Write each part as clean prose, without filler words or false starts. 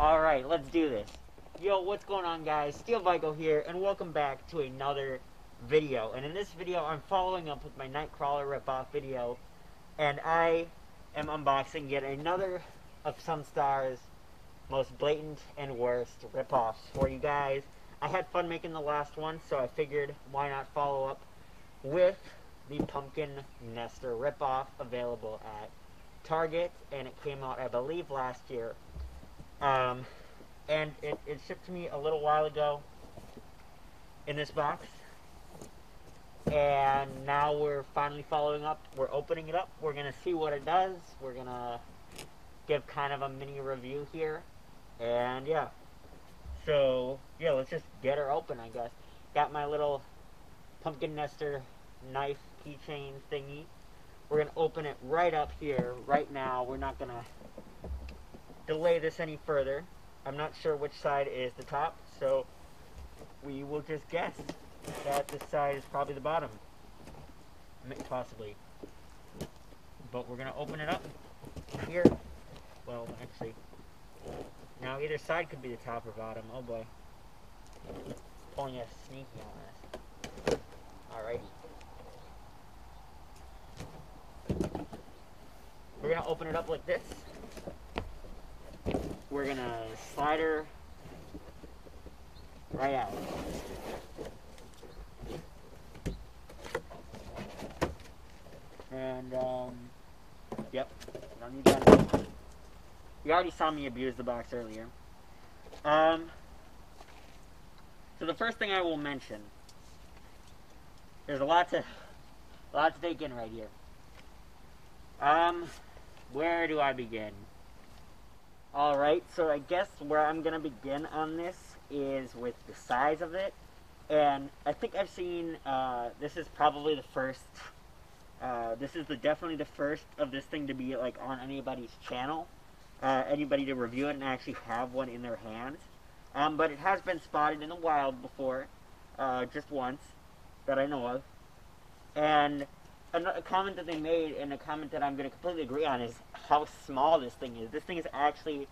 Alright, let's do this. Yo, what's going on, guys? Steel Vico here, and welcome back to another video. And in this video, I'm following up with my Nightcrawler ripoff video, and I am unboxing yet another of Sunstar's most blatant and worst ripoffs for you guys. I had fun making the last one, so I figured why not follow up with the Pumpkin Nester ripoff, available at Target, and it came out, I believe, last year. And it shipped to me a little while ago in this box, and now we're finally following up. We're opening it up. We're gonna see what it does. We're gonna give kind of a mini review here, and yeah. So yeah, let's just get her open, I guess. Got my little Pumpkin Nester knife keychain thingy. We're gonna open it right up here right now. We're not gonna delay this any further. I'm not sure which side is the top, so we will just guess that this side is probably the bottom. Possibly. But we're gonna open it up here. Well, actually, now either side could be the top or bottom. Oh boy. Pulling a sneaky on this. Alrighty. We're gonna open it up like this. We're gonna slide her right out. And, yep, don't need that. You already saw me abuse the box earlier. So the first thing I will mention, there's a lot to take in right here. Where do I begin? Alright, so I guess where I'm going to begin on this is with the size of it. And I think I've seen, this is probably the first, definitely the first of this thing to be like on anybody's channel. Anybody to review it and actually have one in their hands. But it has been spotted in the wild before, just once, that I know of. And a comment that they made, and a comment that I'm going to completely agree on, is how small this thing is. This thing is actually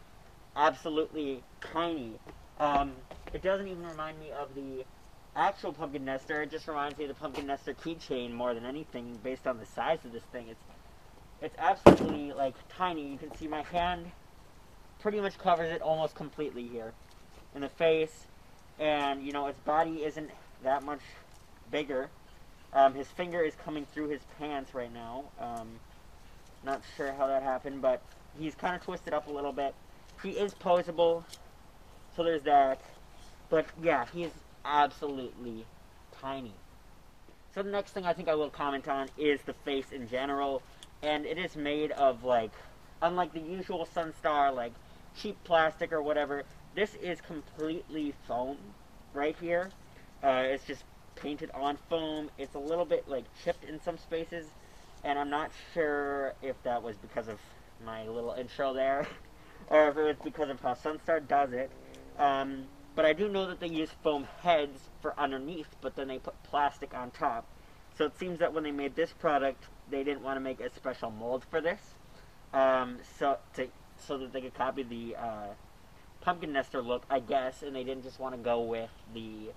absolutely tiny. It doesn't even remind me of the actual Pumpkin Nester. It just reminds me of the Pumpkin Nester keychain more than anything, based on the size of this thing. It's absolutely, like, tiny. You can see my hand pretty much covers it almost completely here in the face, and, you know, its body isn't that much bigger. His finger is coming through his pants right now. Not sure how that happened, but he's kind of twisted up a little bit. He is poseable, so there's that. But yeah, he's absolutely tiny. So the next thing I think I will comment on is the face in general. And it is made of, like, unlike the usual Sunstar, like, cheap plastic or whatever, this is completely foam right here. It's just painted on foam. It's a little bit, like, chipped in some spaces, and I'm not sure if that was because of my little intro there, or if it was because of how Sunstar does it. But I do know that they use foam heads for underneath, but then they put plastic on top. So it seems that when they made this product, they didn't want to make a special mold for this, so that they could copy the Pumpkin Nester look, I guess, and they didn't just want to go with the,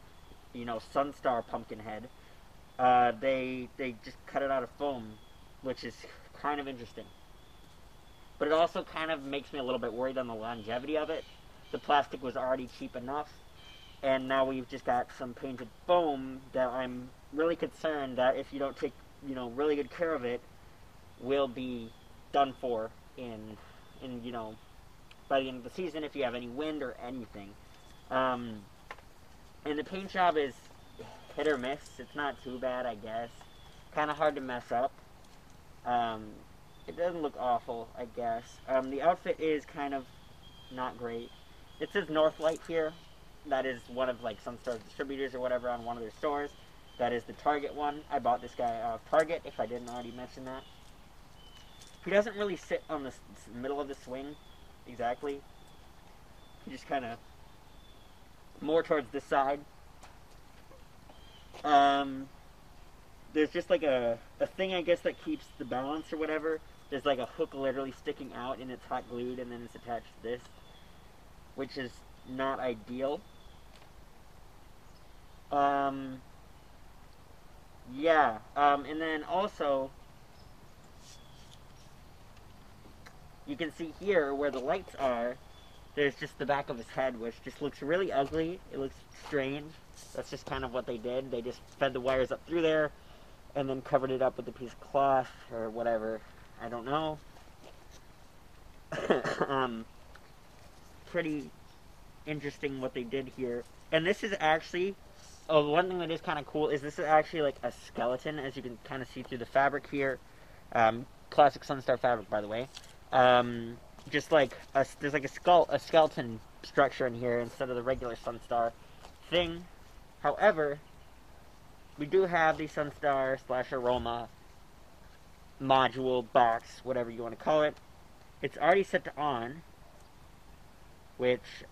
you know, Sunstar pumpkin head. They just cut it out of foam, which is kind of interesting. But it also kind of makes me a little bit worried on the longevity of it. The plastic was already cheap enough, and now we've just got some painted foam that I'm really concerned that if you don't take, you know, really good care of it, will be done for in you know, by the end of the season if you have any wind or anything. And the paint job is hit or miss. It's not too bad, I guess. Kind of hard to mess up. It doesn't look awful, I guess. The outfit is kind of not great. It says Northlight here. That is one of, like, Sunstar's distributors or whatever on one of their stores. That is the Target one. I bought this guy off Target, if I didn't already mention that. He doesn't really sit on the middle of the swing, exactly. He just kind of more towards this side. There's just like a thing, I guess, that keeps the balance or whatever. There's like a hook literally sticking out, and it's hot glued, and then it's attached to this. which is not ideal. Yeah, and then also, you can see here where the lights are, there's just the back of his head, which just looks really ugly. It looks strange. That's just kind of what they did. They just fed the wires up through there, and then covered it up with a piece of cloth, or whatever. I don't know. Pretty interesting what they did here. And this is actually, one thing that is kind of cool is this is actually like a skeleton, as you can kind of see through the fabric here. Classic Sunstar fabric, by the way. Just like there's like a skeleton structure in here instead of the regular Sunstar thing. However, we do have the Sunstar / Aroma module box, whatever you want to call it. It's already set to on, which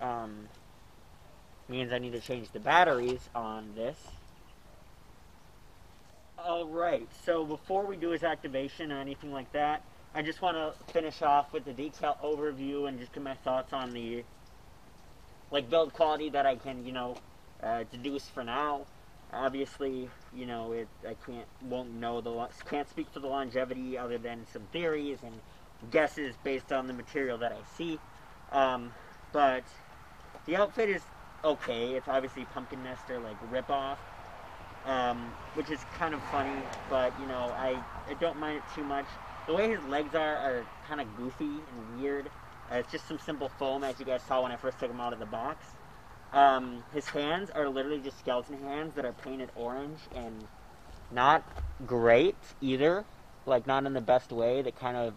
means I need to change the batteries on this. Alright, so before we do his activation or anything like that, I just want to finish off with the detail overview and just give my thoughts on the build quality that I can, deduce for now. Obviously, I can't speak for the longevity other than some theories and guesses based on the material that I see. But the outfit is okay. It's obviously Pumpkin Nester, RIPOFF, which is kind of funny, but, I don't mind it too much. The way his legs are kind of goofy and weird. It's just some simple foam, as you guys saw when I first took him out of the box. His hands are literally just skeleton hands that are painted orange and not great either. Not in the best way. They kind of,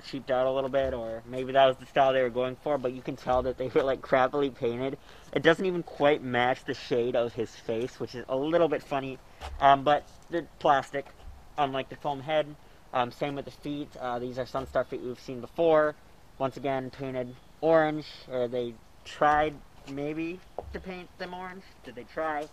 cheaped out a little bit, or maybe that was the style they were going for, but you can tell that they were, crappily painted. It doesn't even quite match the shade of his face, which is a little bit funny, but they're plastic, unlike the foam head. Same with the feet. These are Sunstar feet we've seen before. Once again, painted orange, or they tried, maybe, to paint them orange. Did they try?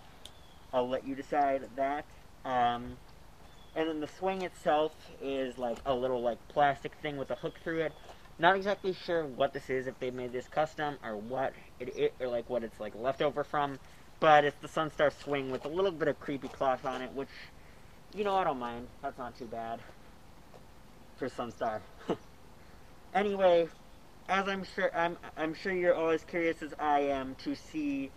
I'll let you decide that. And then the swing itself is a little plastic thing with a hook through it. Not exactly sure what this is, if they made this custom or what or what it's left over from. But it's the Sunstar swing with a little bit of creepy cloth on it, which, I don't mind. That's not too bad for Sunstar. Anyway, as I'm sure you're all as curious as I am to see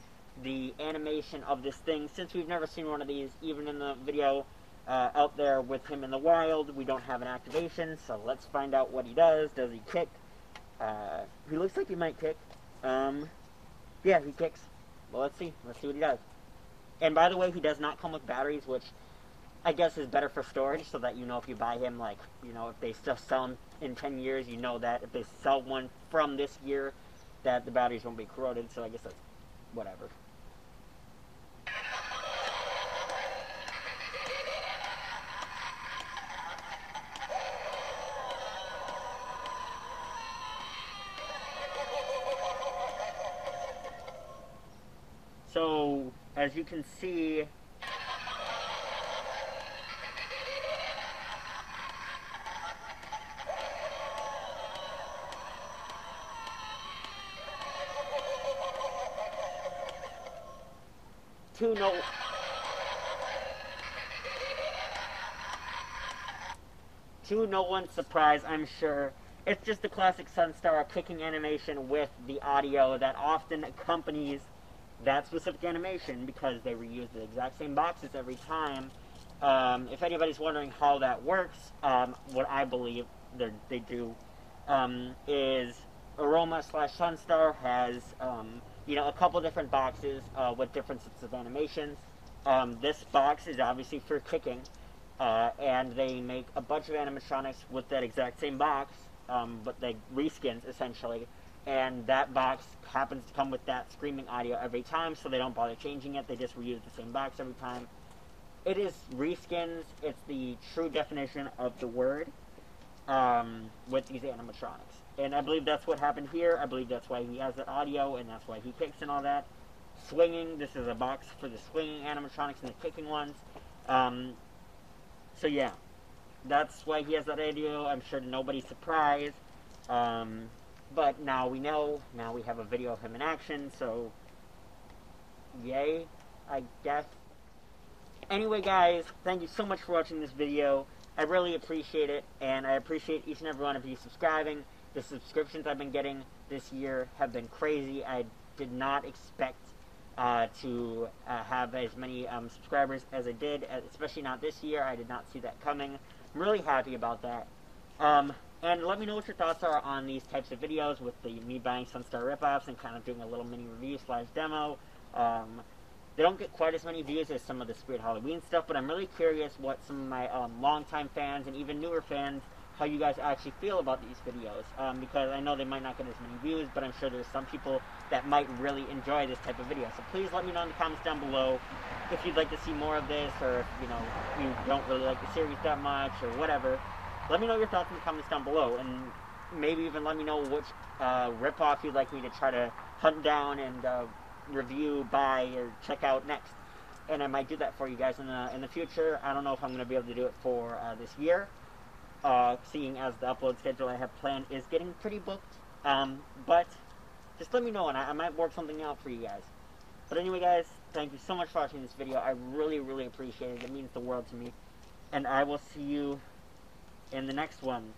the animation of this thing, since we've never seen one of these, even in the video out there with him in the wild. We don't have an activation, so let's find out what he does. Does he kick? He looks like he might kick. Yeah, he kicks. Well, let's see what he does. And by the way, he does not come with batteries, which I guess is better for storage, so that if you buy him, if they still sell him in 10 years, that if they sell one from this year, that the batteries won't be corroded, so I guess that's whatever. So, as you can see, to no one's surprise, I'm sure, it's just the classic Sunstar kicking animation with the audio that often accompanies that specific animation, because they reuse the exact same boxes every time. If anybody's wondering how that works, what I believe they do is Aroma / Sunstar has a couple different boxes with different sets of animations. This box is obviously for kicking, and they make a bunch of animatronics with that exact same box, but they reskins essentially. And that box happens to come with that screaming audio every time, so they don't bother changing it. They just reuse the same box every time. It is reskins. It's the true definition of the word with these animatronics. And I believe that's what happened here. I believe that's why he has that audio, and that's why he kicks and all that. Swinging, this is a box for the swinging animatronics and the kicking ones. So yeah, that's why he has that audio. I'm sure nobody's surprised. But now we know, now we have a video of him in action, so yay, I guess. Anyway, guys, thank you so much for watching this video. I really appreciate it, and I appreciate each and every one of you subscribing. The subscriptions I've been getting this year have been crazy. I did not expect to have as many subscribers as I did, especially not this year. I did not see that coming. I'm really happy about that. And let me know what your thoughts are on these types of videos with me buying Sunstar rip-offs and kind of doing a little mini review / demo. They don't get quite as many views as some of the Spirit Halloween stuff, but I'm really curious what some of my longtime fans and even newer fans, how you guys actually feel about these videos. Because I know they might not get as many views, but I'm sure there's some people that might really enjoy this type of video. So please let me know in the comments down below if you'd like to see more of this, or if you don't really like the series that much, or whatever. Let me know your thoughts in the comments down below, and maybe even let me know which rip-off you'd like me to try to hunt down and review, buy, or check out next. And I might do that for you guys in the future. I don't know if I'm going to be able to do it for this year, seeing as the upload schedule I have planned is getting pretty booked. But just let me know, and I might work something out for you guys. But anyway, guys, thank you so much for watching this video. I really, really appreciate it. It means the world to me. And I will see you in the next one.